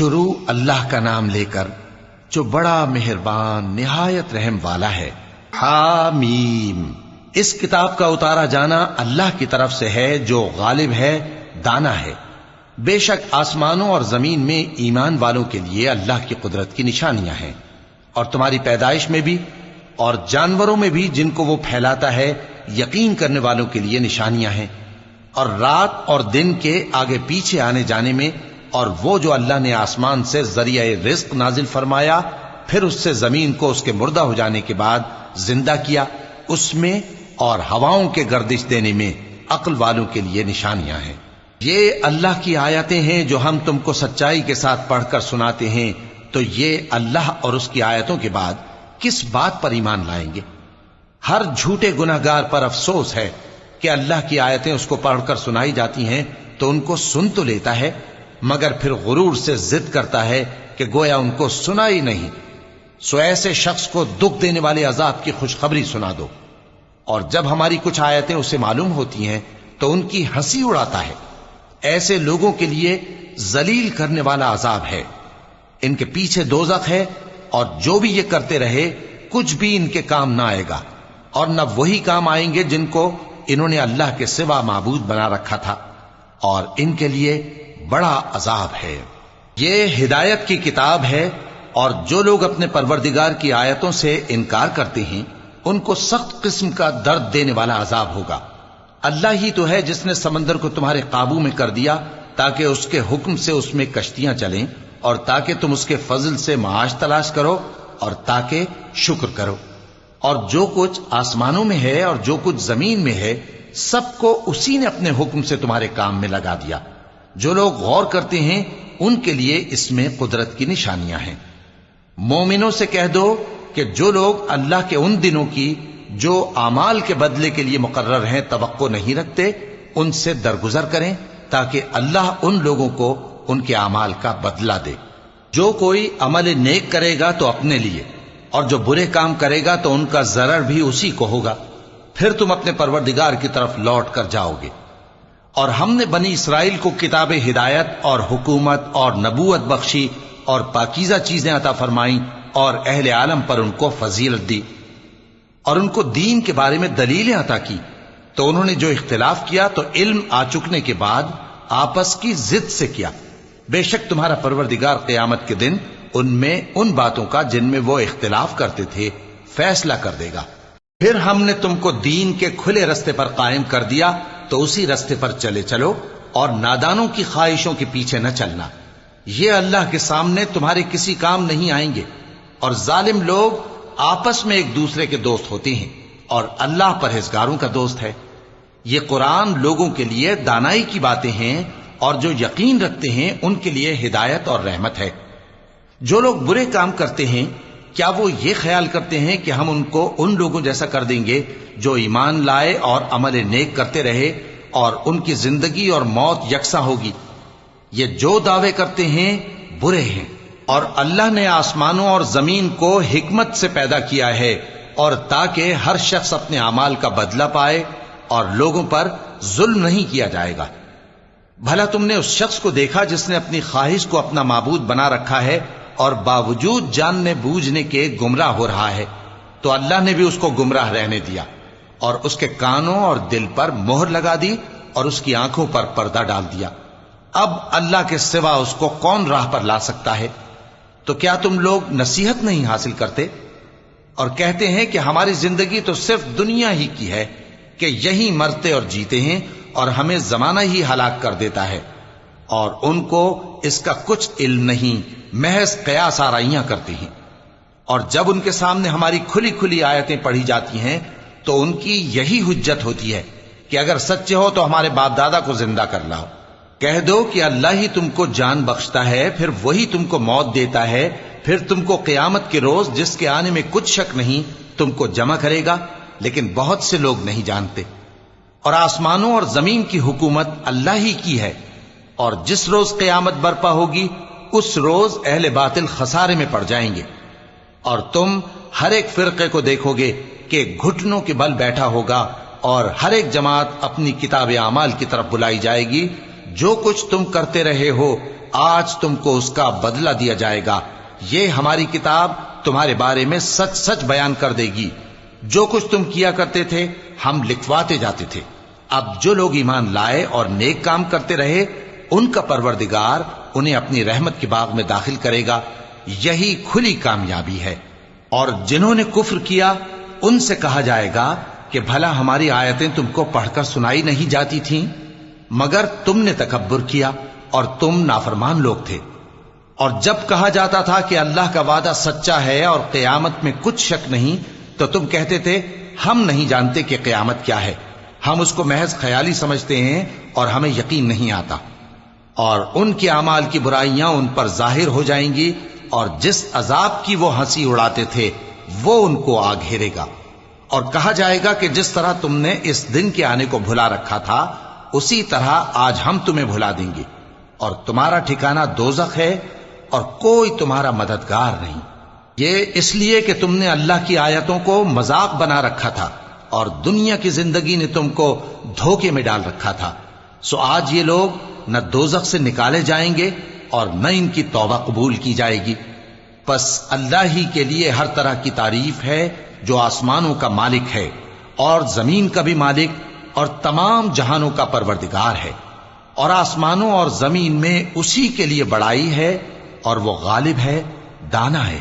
شروع اللہ کا نام لے کر جو بڑا مہربان نہایت رحم والا ہے۔ حامیم، اس کتاب کا اتارا جانا اللہ کی طرف سے ہے جو غالب ہے، دانا ہے۔ بے شک آسمانوں اور زمین میں ایمان والوں کے لیے اللہ کی قدرت کی نشانیاں ہیں، اور تمہاری پیدائش میں بھی اور جانوروں میں بھی جن کو وہ پھیلاتا ہے یقین کرنے والوں کے لیے نشانیاں ہیں، اور رات اور دن کے آگے پیچھے آنے جانے میں، اور وہ جو اللہ نے آسمان سے ذریعہ رزق نازل فرمایا پھر اس سے زمین کو اس کے مردہ ہو جانے کے بعد زندہ کیا، اس میں اور ہواؤں کے گردش دینے میں عقل والوں کے لیے نشانیاں ہیں۔ یہ اللہ کی آیتیں ہیں جو ہم تم کو سچائی کے ساتھ پڑھ کر سناتے ہیں، تو یہ اللہ اور اس کی آیتوں کے بعد کس بات پر ایمان لائیں گے؟ ہر جھوٹے گناہگار پر افسوس ہے کہ اللہ کی آیتیں اس کو پڑھ کر سنائی جاتی ہیں تو ان کو سن تو لیتا ہے، مگر پھر غرور سے ضد کرتا ہے کہ گویا ان کو سنا ہی نہیں۔ سو ایسے شخص کو دکھ دینے والے عذاب کی خوشخبری سنا دو، اور جب ہماری کچھ آیتیں اسے معلوم ہوتی ہیں تو ان کی ہنسی اڑاتا ہے۔ ایسے لوگوں کے لیے ذلیل کرنے والا عذاب ہے، ان کے پیچھے دوزخ ہے، اور جو بھی یہ کرتے رہے کچھ بھی ان کے کام نہ آئے گا، اور نہ وہی کام آئیں گے جن کو انہوں نے اللہ کے سوا معبود بنا رکھا تھا، اور ان کے لیے بڑا عذاب ہے۔ یہ ہدایت کی کتاب ہے، اور جو لوگ اپنے پروردگار کی آیتوں سے انکار کرتے ہیں ان کو سخت قسم کا درد دینے والا عذاب ہوگا۔ اللہ ہی تو ہے جس نے سمندر کو تمہارے قابو میں کر دیا تاکہ اس کے حکم سے اس میں کشتیاں چلیں، اور تاکہ تم اس کے فضل سے معاش تلاش کرو، اور تاکہ شکر کرو۔ اور جو کچھ آسمانوں میں ہے اور جو کچھ زمین میں ہے سب کو اسی نے اپنے حکم سے تمہارے کام میں لگا دیا۔ جو لوگ غور کرتے ہیں ان کے لیے اس میں قدرت کی نشانیاں ہیں۔ مومنوں سے کہہ دو کہ جو لوگ اللہ کے ان دنوں کی جو اعمال کے بدلے کے لیے مقرر ہیں توقع نہیں رکھتے، ان سے درگزر کریں تاکہ اللہ ان لوگوں کو ان کے اعمال کا بدلہ دے۔ جو کوئی عمل نیک کرے گا تو اپنے لیے، اور جو برے کام کرے گا تو ان کا ضرر بھی اسی کو ہوگا، پھر تم اپنے پروردگار کی طرف لوٹ کر جاؤ گے۔ اور ہم نے بنی اسرائیل کو کتاب ہدایت اور حکومت اور نبوت بخشی اور پاکیزہ چیزیں عطا فرمائیں، اور اہل عالم پر ان کو فضیلت دی، اور ان کو دین کے بارے میں دلیلیں عطا کی، تو انہوں نے جو اختلاف کیا تو علم آ چکنے کے بعد آپس کی ضد سے کیا۔ بے شک تمہارا پروردگار قیامت کے دن ان میں ان باتوں کا جن میں وہ اختلاف کرتے تھے فیصلہ کر دے گا۔ پھر ہم نے تم کو دین کے کھلے رستے پر قائم کر دیا، تو اسی رستے پر چلے چلو، اور نادانوں کی خواہشوں کے پیچھے نہ چلنا، یہ اللہ کے سامنے تمہارے کسی کام نہیں آئیں گے۔ اور ظالم لوگ آپس میں ایک دوسرے کے دوست ہوتے ہیں، اور اللہ پرہیزگاروں کا دوست ہے۔ یہ قرآن لوگوں کے لیے دانائی کی باتیں ہیں، اور جو یقین رکھتے ہیں ان کے لیے ہدایت اور رحمت ہے۔ جو لوگ برے کام کرتے ہیں کیا وہ یہ خیال کرتے ہیں کہ ہم ان کو ان لوگوں جیسا کر دیں گے جو ایمان لائے اور عمل نیک کرتے رہے، اور ان کی زندگی اور موت یکساں ہوگی؟ یہ جو دعوے کرتے ہیں برے ہیں۔ اور اللہ نے آسمانوں اور زمین کو حکمت سے پیدا کیا ہے، اور تاکہ ہر شخص اپنے اعمال کا بدلہ پائے، اور لوگوں پر ظلم نہیں کیا جائے گا۔ بھلا تم نے اس شخص کو دیکھا جس نے اپنی خواہش کو اپنا معبود بنا رکھا ہے اور باوجود جاننے بوجھنے کے گمراہ ہو رہا ہے؟ تو اللہ نے بھی اس کو گمراہ رہنے دیا، اور اس کے کانوں اور دل پر مہر لگا دی، اور اس کی آنکھوں پر پردہ ڈال دیا۔ اب اللہ کے سوا اس کو کون راہ پر لا سکتا ہے؟ تو کیا تم لوگ نصیحت نہیں حاصل کرتے؟ اور کہتے ہیں کہ ہماری زندگی تو صرف دنیا ہی کی ہے، کہ یہی مرتے اور جیتے ہیں، اور ہمیں زمانہ ہی ہلاک کر دیتا ہے، اور ان کو اس کا کچھ علم نہیں، محض قیاس آرائیاں کرتے ہیں۔ اور جب ان کے سامنے ہماری کھلی کھلی آیتیں پڑھی جاتی ہیں تو ان کی یہی حجت ہوتی ہے کہ اگر سچے ہو تو ہمارے باپ دادا کو زندہ کر لاؤ۔ کہہ دو کہ اللہ ہی تم کو جان بخشتا ہے، پھر وہی تم کو موت دیتا ہے، پھر تم کو قیامت کے روز جس کے آنے میں کچھ شک نہیں تم کو جمع کرے گا، لیکن بہت سے لوگ نہیں جانتے۔ اور آسمانوں اور زمین کی حکومت اللہ ہی کی ہے، اور جس روز قیامت برپا ہوگی اس روز اہل باطل خسارے میں پڑ جائیں گے۔ اور تم ہر ایک فرقے کو دیکھو گے کہ گھٹنوں کے بل بیٹھا ہوگا، اور ہر ایک جماعت اپنی کتاب اعمال کی طرف بلائی جائے گی۔ جو کچھ تم کرتے رہے ہو آج تم کو اس کا بدلہ دیا جائے گا، یہ ہماری کتاب تمہارے بارے میں سچ سچ بیان کر دے گی، جو کچھ تم کیا کرتے تھے ہم لکھواتے جاتے تھے۔ اب جو لوگ ایمان لائے اور نیک کام کرتے رہے ان کا پروردگار انہیں اپنی رحمت کے باغ میں داخل کرے گا، یہی کھلی کامیابی ہے۔ اور جنہوں نے کفر کیا ان سے کہا جائے گا کہ بھلا ہماری آیتیں تم کو پڑھ کر سنائی نہیں جاتی تھیں، مگر تم نے تکبر کیا اور تم نافرمان لوگ تھے۔ اور جب کہا جاتا تھا کہ اللہ کا وعدہ سچا ہے اور قیامت میں کچھ شک نہیں، تو تم کہتے تھے ہم نہیں جانتے کہ قیامت کیا ہے، ہم اس کو محض خیالی سمجھتے ہیں اور ہمیں یقین نہیں آتا۔ اور ان کے اعمال کی برائیاں ان پر ظاہر ہو جائیں گی، اور جس عذاب کی وہ ہنسی اڑاتے تھے وہ ان کو آ گھیرے گا۔ اور کہا جائے گا کہ جس طرح تم نے اس دن کے آنے کو بھلا رکھا تھا اسی طرح آج ہم تمہیں بھلا دیں گے، اور تمہارا ٹھکانہ دوزخ ہے اور کوئی تمہارا مددگار نہیں۔ یہ اس لیے کہ تم نے اللہ کی آیتوں کو مذاق بنا رکھا تھا اور دنیا کی زندگی نے تم کو دھوکے میں ڈال رکھا تھا، سو آج یہ لوگ نہ دوزخ سے نکالے جائیں گے اور نہ ان کی توبہ قبول کی جائے گی۔ پس اللہ ہی کے لیے ہر طرح کی تعریف ہے جو آسمانوں کا مالک ہے اور زمین کا بھی مالک اور تمام جہانوں کا پروردگار ہے، اور آسمانوں اور زمین میں اسی کے لیے بڑائی ہے، اور وہ غالب ہے، دانا ہے۔